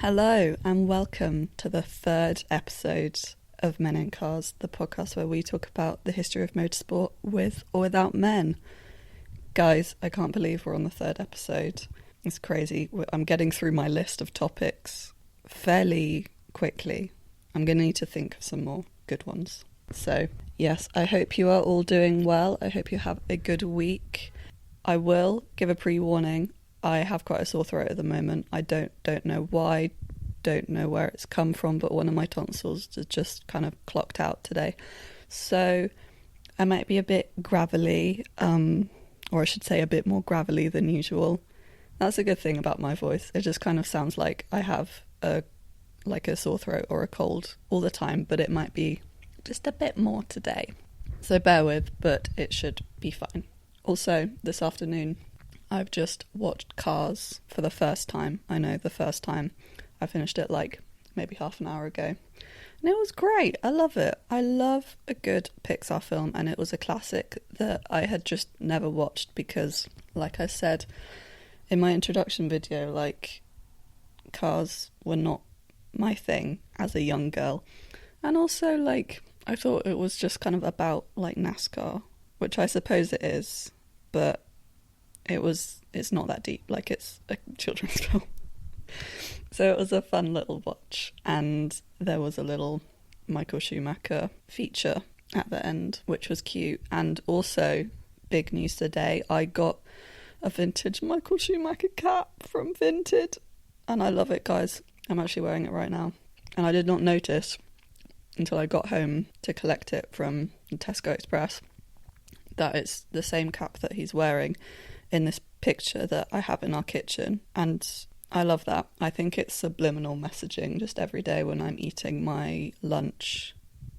Hello and welcome to the third episode of Men in Cars, the podcast where we talk about the history of motorsport with or without men. Guys, I can't believe we're on the third episode. It's crazy. I'm getting through my list of topics fairly quickly. I'm going to need to think of some more good ones. So, yes, I hope you are all doing well. I hope you have a good week. I will give a pre-warning. I have quite a sore throat at the moment. I don't know why, don't know where it's come from, but one of my tonsils has just kind of clocked out today. So I might be a bit gravelly, or I should say a bit more gravelly than usual. That's a good thing about my voice. It just kind of sounds like I have a sore throat or a cold all the time, but it might be just a bit more today. So bear with, but it should be fine. Also, this afternoon, I've just watched Cars for the first time. I know, the first time. I finished it like maybe half an hour ago. And it was great. I love it. I love a good Pixar film, and it was a classic that I had just never watched because, like I said in my introduction video, like, Cars were not my thing as a young girl. And also, like, I thought it was just kind of about, like, NASCAR, which I suppose it is, but it's not that deep, like it's a children's film. So it was a fun little watch, and there was a little Michael Schumacher feature at the end, which was cute. And also, big news today, I got a vintage Michael Schumacher cap from Vinted, and I love it, guys. I'm actually wearing it right now, and I did not notice until I got home to collect it from Tesco Express that it's the same cap that he's wearing in this picture that I have in our kitchen, and I love that. I think it's subliminal messaging. Just every day when I'm eating my lunch,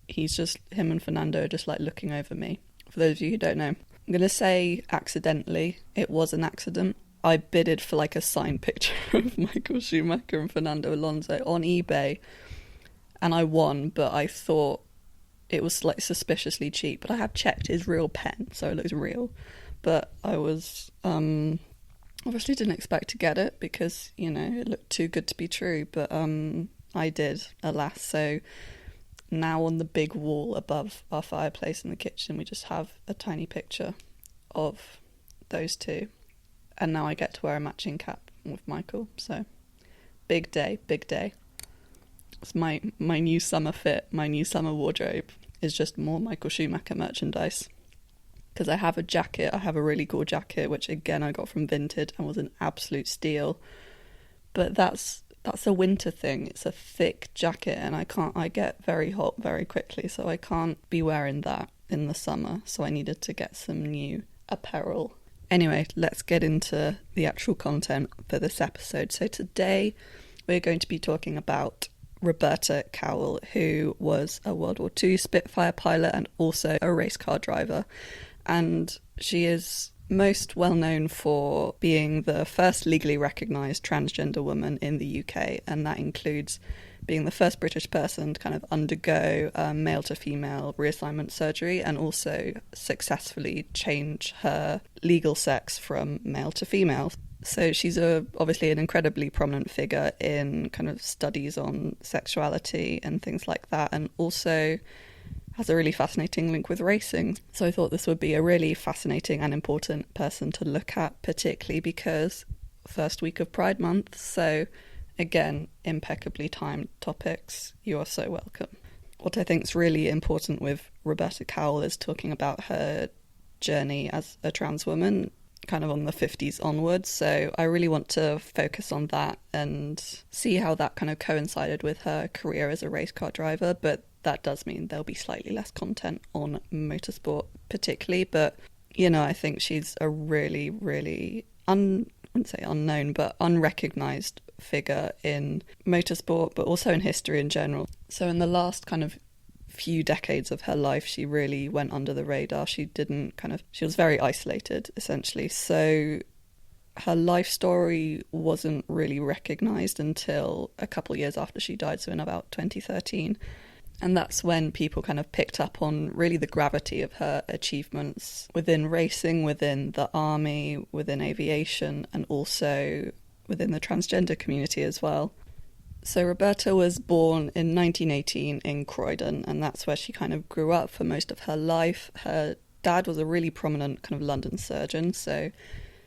him and Fernando are just like looking over me. For those of you who don't know, I'm going to say accidentally, it was an accident. I bidded for like a signed picture of Michael Schumacher and Fernando Alonso on eBay, and I won, but I thought it was like suspiciously cheap. But I have checked his real pen, so it looks real. But I was obviously didn't expect to get it because, you know, it looked too good to be true. But I did, alas. So now on the big wall above our fireplace in the kitchen, we just have a tiny picture of those two. And now I get to wear a matching cap with Michael. So big day, big day. It's my new summer fit, my new summer wardrobe is just more Michael Schumacher merchandise. Because I have a jacket, I have a really cool jacket, which again I got from Vinted and was an absolute steal. But that's a winter thing. It's a thick jacket, and I get very hot very quickly, so I can't be wearing that in the summer. So I needed to get some new apparel. Anyway, let's get into the actual content for this episode. So today we're going to be talking about Roberta Cowell, who was a World War II Spitfire pilot and also a race car driver. And she is most well known for being the first legally recognised transgender woman in the UK, and that includes being the first British person to kind of undergo male to female reassignment surgery and also successfully change her legal sex from male to female. So she's obviously an incredibly prominent figure in kind of studies on sexuality and things like that, and also has a really fascinating link with racing. So I thought this would be a really fascinating and important person to look at, particularly because first week of Pride Month. So again, impeccably timed topics. You are so welcome. What I think is really important with Roberta Cowell is talking about her journey as a trans woman, kind of on the 50s onwards. So I really want to focus on that and see how that kind of coincided with her career as a race car driver. But that does mean there'll be slightly less content on motorsport particularly. But, you know, I think she's a really, really, I wouldn't say unknown, but unrecognised figure in motorsport, but also in history in general. So in the last kind of few decades of her life, she really went under the radar. She was very isolated, essentially. So her life story wasn't really recognised until a couple of years after she died, so in about 2013. And that's when people kind of picked up on really the gravity of her achievements within racing, within the army, within aviation, and also within the transgender community as well. So Roberta was born in 1918 in Croydon, and that's where she kind of grew up for most of her life. Her dad was a really prominent kind of London surgeon, so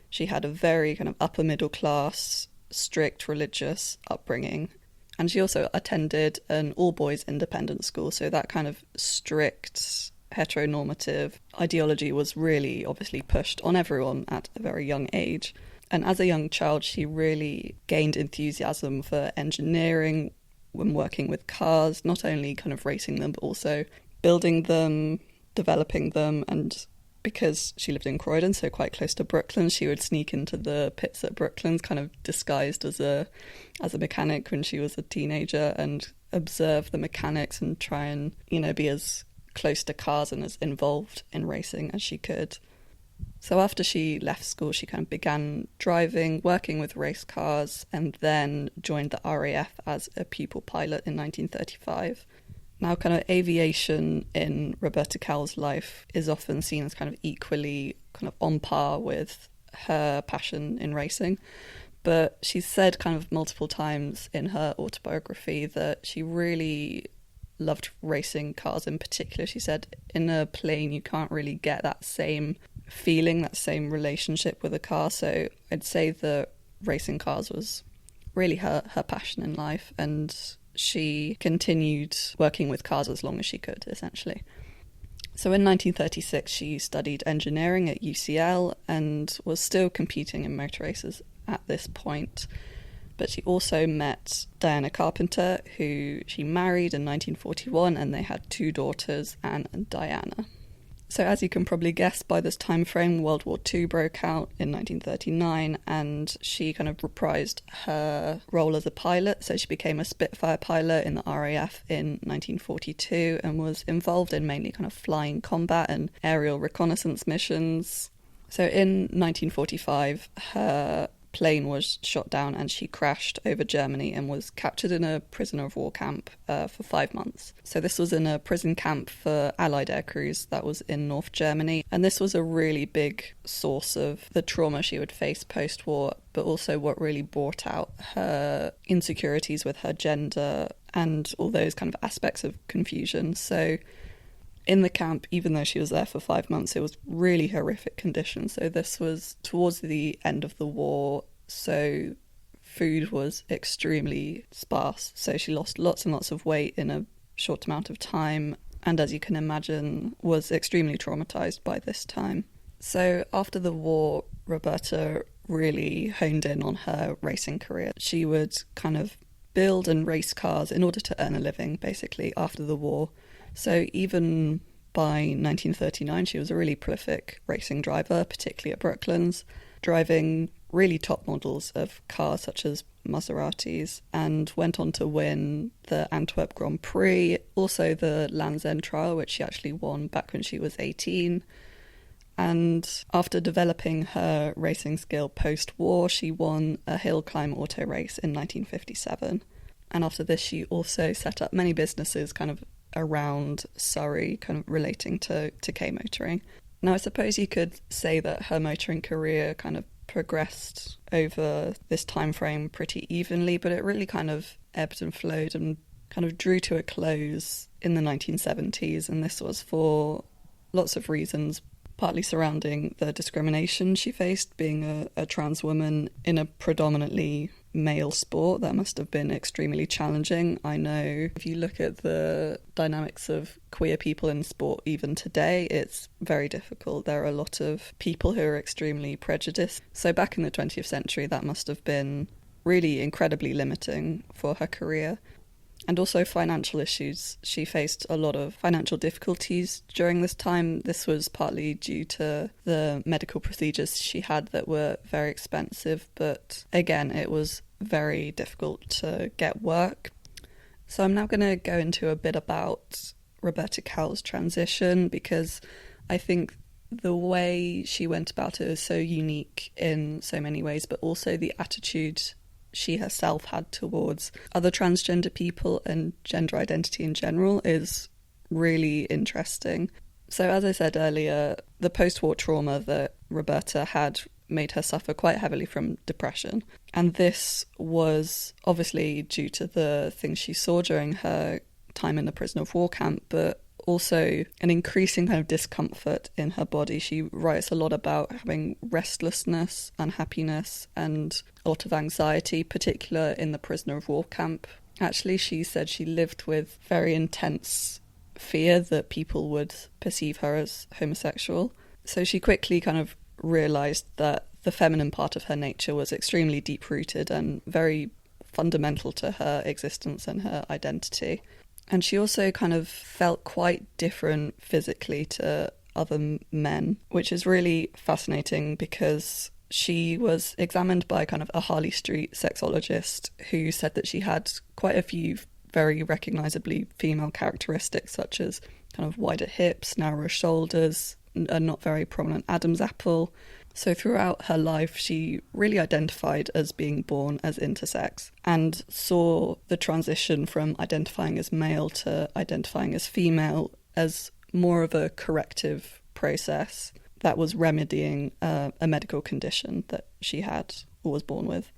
she had a very kind of upper middle class, strict religious upbringing. And she also attended an all-boys independent school, so that kind of strict heteronormative ideology was really obviously pushed on everyone at a very young age. And as a young child, she really gained enthusiasm for engineering when working with cars, not only kind of racing them, but also building them, developing them. And because she lived in Croydon, so quite close to Brooklands, she would sneak into the pits at Brooklands, kind of disguised as a mechanic when she was a teenager, and observe the mechanics and try and, be as close to cars and as involved in racing as she could. So after she left school, she kind of began driving, working with race cars, and then joined the RAF as a pupil pilot in 1935. Now, kind of aviation in Roberta Cowell's life is often seen as kind of equally kind of on par with her passion in racing. But she's said kind of multiple times in her autobiography that she really loved racing cars in particular. She said in a plane you can't really get that same feeling, that same relationship with a car. So I'd say that racing cars was really her passion in life, and she continued working with cars as long as she could, essentially. So in 1936 she studied engineering at UCL and was still competing in motor races at this point. But she also met Diana Carpenter, who she married in 1941, and they had 2 daughters, Anne and Diana. So as you can probably guess by this time frame, World War II broke out in 1939, and she kind of reprised her role as a pilot. So she became a Spitfire pilot in the RAF in 1942 and was involved in mainly kind of flying combat and aerial reconnaissance missions. So in 1945, her plane was shot down and she crashed over Germany and was captured in a prisoner of war camp for 5 months. So this was in a prison camp for Allied air crews that was in North Germany, and this was a really big source of the trauma she would face post-war, but also what really brought out her insecurities with her gender and all those kind of aspects of confusion. So in the camp, even though she was there for 5 months, it was really horrific conditions. So this was towards the end of the war, so food was extremely sparse. So she lost lots and lots of weight in a short amount of time, and as you can imagine, was extremely traumatized by this time. So after the war, Roberta really honed in on her racing career. She would kind of build and race cars in order to earn a living, basically, after the war. So even by 1939, she was a really prolific racing driver, particularly at Brooklands, driving really top models of cars such as Maseratis, and went on to win the Antwerp Grand Prix, also the Land's End Trial, which she actually won back when she was 18. And after developing her racing skill post-war, she won a hill climb auto race in 1957. And after this, she also set up many businesses kind of around Surrey, kind of relating to K-motoring. Now, I suppose you could say that her motoring career kind of progressed over this time frame pretty evenly, but it really kind of ebbed and flowed and kind of drew to a close in the 1970s, and this was for lots of reasons, partly surrounding the discrimination she faced being a trans woman in a predominantly male sport. That must have been extremely challenging. I know if you look at the dynamics of queer people in sport even today, it's very difficult. There are a lot of people who are extremely prejudiced. So back in the 20th century, that must have been really incredibly limiting for her career. And also financial issues. She faced a lot of financial difficulties during this time. This was partly due to the medical procedures she had that were very expensive, but again, it was very difficult to get work. So I'm now going to go into a bit about Roberta Cowell's transition, because I think the way she went about it is so unique in so many ways, but also the attitude she herself had towards other transgender people and gender identity in general is really interesting. So as I said earlier, the post-war trauma that Roberta had made her suffer quite heavily from depression. And this was obviously due to the things she saw during her time in the prisoner of war camp, but also an increasing kind of discomfort in her body. She writes a lot about having restlessness, unhappiness, and a lot of anxiety, particularly in the prisoner of war camp. Actually, she said she lived with very intense fear that people would perceive her as homosexual. So she quickly kind of realised that the feminine part of her nature was extremely deep-rooted and very fundamental to her existence and her identity. And she also kind of felt quite different physically to other men, which is really fascinating because she was examined by kind of a Harley Street sexologist who said that she had quite a few very recognisably female characteristics, such as kind of wider hips, narrower shoulders, a not very prominent Adam's apple. So throughout her life, she really identified as being born as intersex and saw the transition from identifying as male to identifying as female as more of a corrective process that was remedying a medical condition that she had or was born with.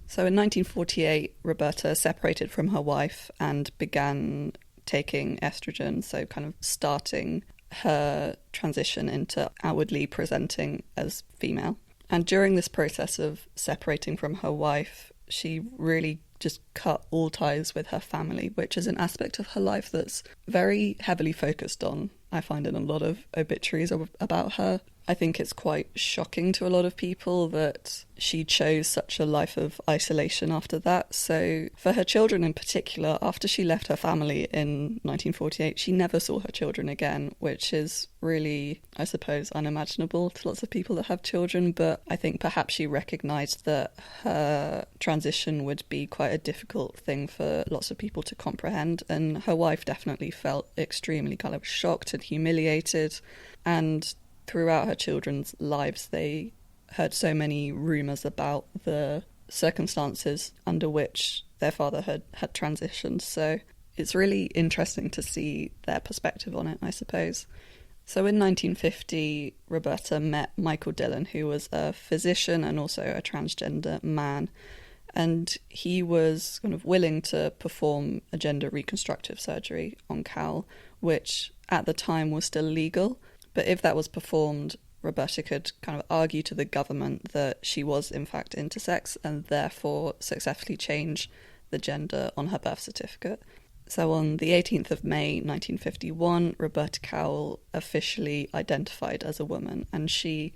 So in 1948, Roberta separated from her wife and began taking estrogen, so kind of starting her transition into outwardly presenting as female. And during this process of separating from her wife, she really just cut all ties with her family, which is an aspect of her life that's very heavily focused on, I find, in a lot of obituaries about her. I think it's quite shocking to a lot of people that she chose such a life of isolation after that. So for her children in particular, after she left her family in 1948, she never saw her children again, which is really, I suppose, unimaginable to lots of people that have children. But I think perhaps she recognised that her transition would be quite a difficult thing for lots of people to comprehend. And her wife definitely felt extremely kind of shocked and humiliated. And throughout her children's lives, they heard so many rumours about the circumstances under which their father had transitioned. So it's really interesting to see their perspective on it, I suppose. So in 1950, Roberta met Michael Dillon, who was a physician and also a transgender man. And he was kind of willing to perform a gender reconstructive surgery on Cowell, which at the time was still legal. But if that was performed, Roberta could kind of argue to the government that she was in fact intersex and therefore successfully change the gender on her birth certificate. So on the 18th of May 1951, Roberta Cowell officially identified as a woman, and she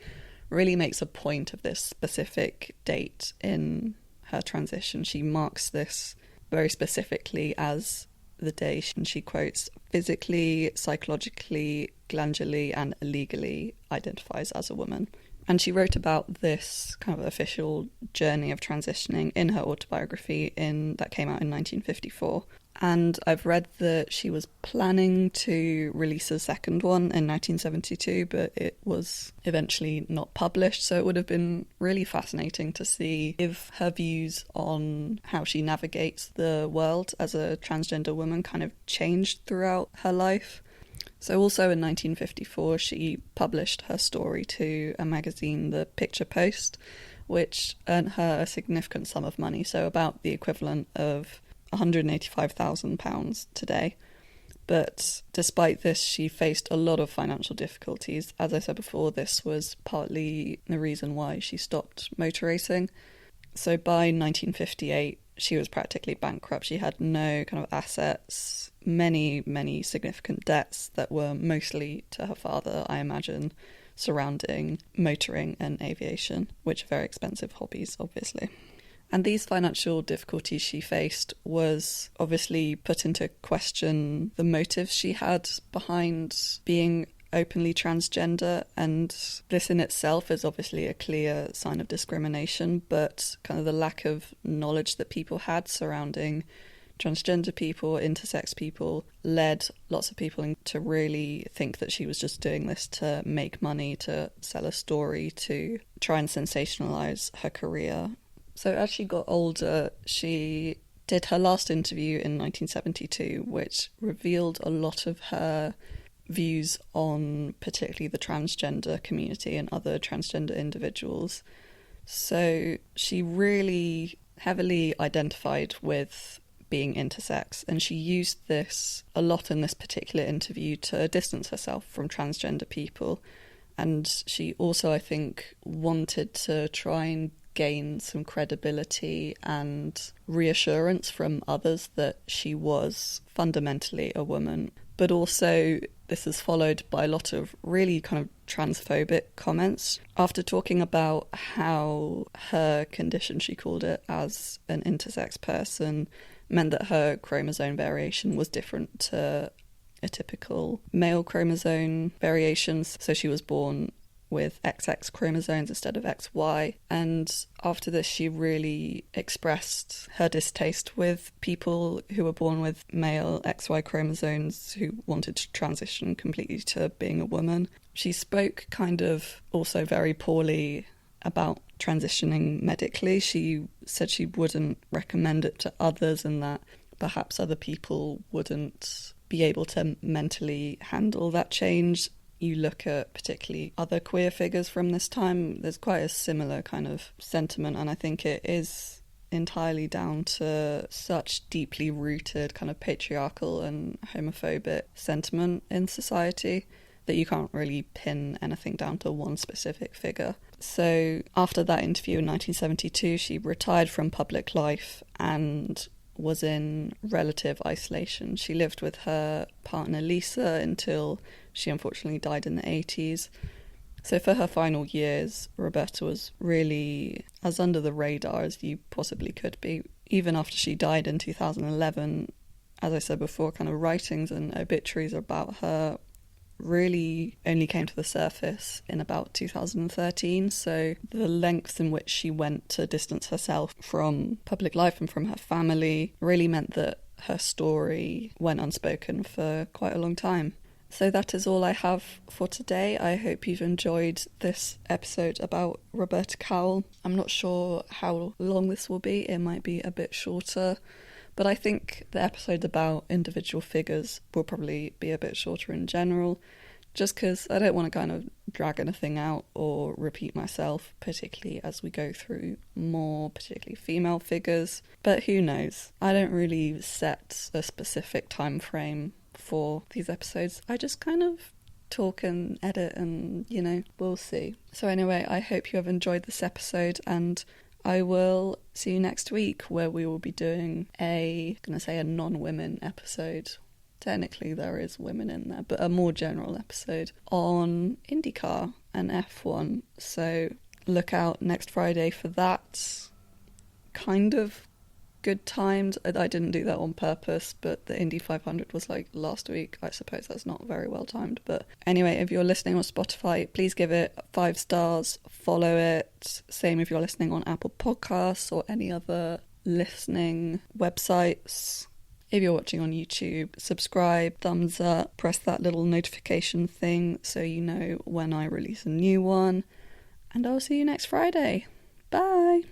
really makes a point of this specific date in her transition. She marks this very specifically as the day she quotes, physically, psychologically, glandularly and legally identifies as a woman. And she wrote about this kind of official journey of transitioning in her autobiography that came out in 1954. And I've read that she was planning to release a second one in 1972, but it was eventually not published. So it would have been really fascinating to see if her views on how she navigates the world as a transgender woman kind of changed throughout her life. So also in 1954, she published her story to a magazine, The Picture Post, which earned her a significant sum of money, so about the equivalent of £185,000 today. But despite this, she faced a lot of financial difficulties. As I said before, this was partly the reason why she stopped motor racing. So by 1958, she was practically bankrupt. She had no kind of assets, many significant debts that were mostly to her father, I imagine, surrounding motoring and aviation, which are very expensive hobbies, obviously. And these financial difficulties she faced was obviously put into question the motives she had behind being openly transgender, and this in itself is obviously a clear sign of discrimination, but kind of the lack of knowledge that people had surrounding transgender people, intersex people, led lots of people to really think that she was just doing this to make money, to sell a story, to try and sensationalise her career. So as she got older, she did her last interview in 1972, which revealed a lot of her views on particularly the transgender community and other transgender individuals. So she really heavily identified with being intersex, and she used this a lot in this particular interview to distance herself from transgender people. And she also, I think, wanted to try and gain some credibility and reassurance from others that she was fundamentally a woman. But also, this is followed by a lot of really kind of transphobic comments. After talking about how her condition, she called it, as an intersex person, meant that her chromosome variation was different to a typical male chromosome variations. So she was born with XX chromosomes instead of XY. And after this, she really expressed her distaste with people who were born with male XY chromosomes who wanted to transition completely to being a woman. She spoke kind of also very poorly about transitioning medically. She said she wouldn't recommend it to others and that perhaps other people wouldn't be able to mentally handle that change. You look at particularly other queer figures from this time, there's quite a similar kind of sentiment, and I think it is entirely down to such deeply rooted kind of patriarchal and homophobic sentiment in society that you can't really pin anything down to one specific figure. So after that interview in 1972, she retired from public life and was in relative isolation. She lived with her partner Lisa until she unfortunately died in the 80s. So for her final years, Roberta was really as under the radar as you possibly could be. Even after she died in 2011, as I said before, kind of writings and obituaries about her really only came to the surface in about 2013. So the lengths in which she went to distance herself from public life and from her family really meant that her story went unspoken for quite a long time. So that is all I have for today. I hope you've enjoyed this episode about Roberta Cowell. I'm not sure how long this will be. It might be a bit shorter. But I think the episode about individual figures will probably be a bit shorter in general, just because I don't want to kind of drag anything out or repeat myself, particularly as we go through more particularly female figures. But who knows? I don't really set a specific time frame for these episodes. I just kind of talk and edit and, we'll see. So anyway, I hope you have enjoyed this episode, and I will see you next week where we will be doing a non-women episode. Technically there is women in there, but a more general episode on IndyCar and F1. So look out next Friday for that. Kind of good timed. I didn't do that on purpose, but the Indy 500 was like last week. I suppose that's not very well timed, but anyway, if you're listening on Spotify, please give it 5 stars, follow it. Same if you're listening on Apple Podcasts or any other listening websites. If you're watching on YouTube, subscribe, thumbs up, press that little notification thing so you know when I release a new one, and I'll see you next Friday. Bye.